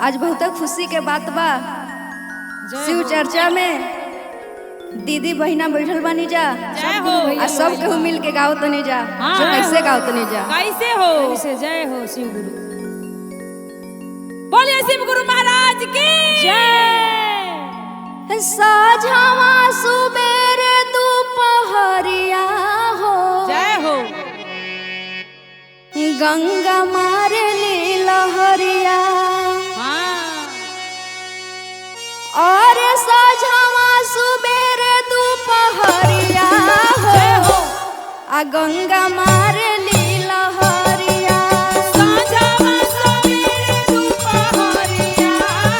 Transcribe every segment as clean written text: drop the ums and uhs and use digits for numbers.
आज बहुत खुशी के बात बा। शिव चर्चा में दीदी बहिना बैठल बानी जा, सब केहू मिल के गाओ तनी जा। कैसे गाओ तनी जा? कैसे हो? कैसे? जय हो शिव गुरु। बोलिए शिव गुरु महाराज की जय। साझावा सुबेर दोपहरिया हो, जय हो। गंगा मारे ली लहरिया और साझावा सुबेर दोपहरिया हो, आ गंगा मारे ली लहरिया। साझावा सुबेर दोपहरिया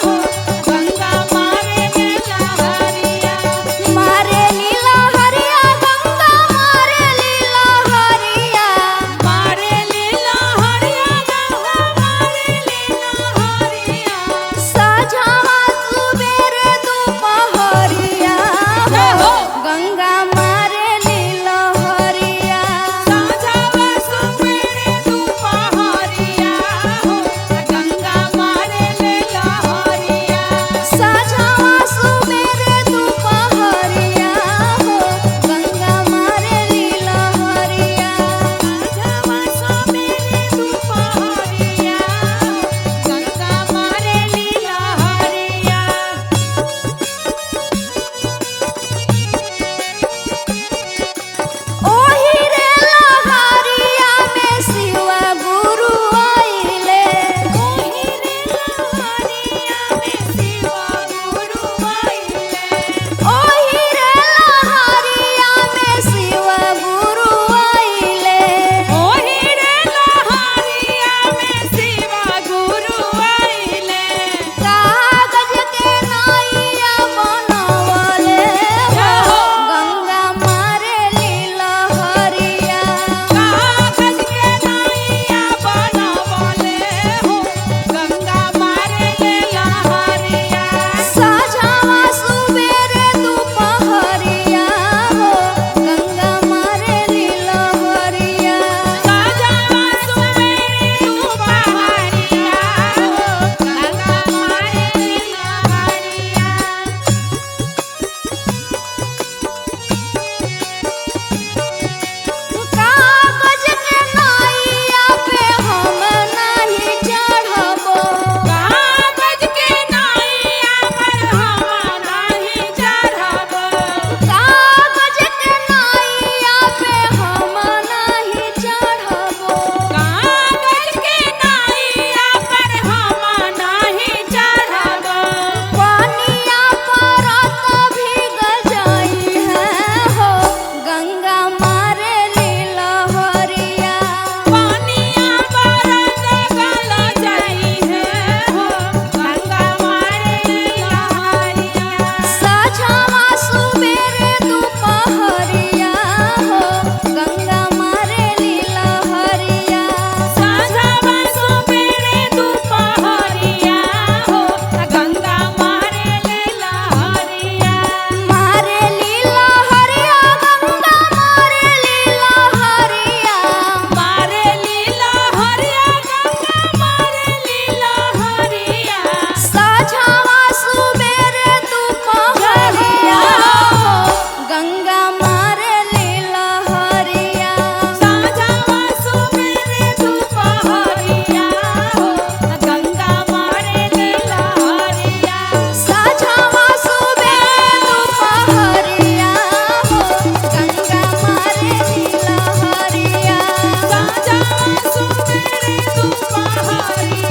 हो, गंगा मारे ली लहरिया। मारे ली लहरिया, गंगा मारे ली लहरिया। मारे ली लहरिया, गंगा मारे ली लहरिया। साझावा सुबेर दोपहरिया हो, गंगा मारे ली लहरिया। साझावा सुबेर दोपहरिया हो, गंगा मारे ली लहरिया। साझावा सुबेर दोपहरिया हो, गंगा मारे ली लहरिया। साझावा सुबेर दोपहरिया हो, गंगा मारे ली लहरिया। ओही रे लहरिया में शिव गुरु आइले। ओही रे लहरिया में शिव गुरु आइले। ओही रे लहरिया में शिव गुरु आइले। ओही रे लहरिया में शिव गुरु आइले। कागज के नैया बनवले हो, गंगा मारे ली लहरिया। कागज के नैया बनवले हो, गंगा मारे ली लहरिया। साझावा सुबेर दोपहरिया हो, गंगा मारे ली लहरिया। साझावा सुबेर दोपहरिया हो, गंगा मारे ली लहरिया। कागज के नैया पे हम नहीं चढ़बो। कागज के नैया पर हम नहीं चढ़बो। कागज के नैया पे हम नहीं चढ़बो। कागज के नैया पर हम नहीं चढ़बो। पानिया परत भीग जाई है हो, गंगा मारे ली लहरिया। पानिया बरत गल जाई है हो, गंगा मारे ली लहरिया। साझावा सुबेर दोपहरिया हो, गंगा मारे ली लहरिया। साझावा सुबेर दोपहरिया हो, गंगा मारे ली लहरिया। मारे ली लहरिया, गंगा मारे ली लहरिया। मारे ली लहरिया, गंगा मारे ली लहरिया। साझावा सुबेर दोपहरिया हो, गंगा मारे ली लहरिया। साझावा सुबेर दोपहरिया हो, गंगा मारे ली लहरिया। साझावा सुबेर दोपहरिया हो, गंगा मारे ली लहरिया। साझावा सुबेर दोपहरिया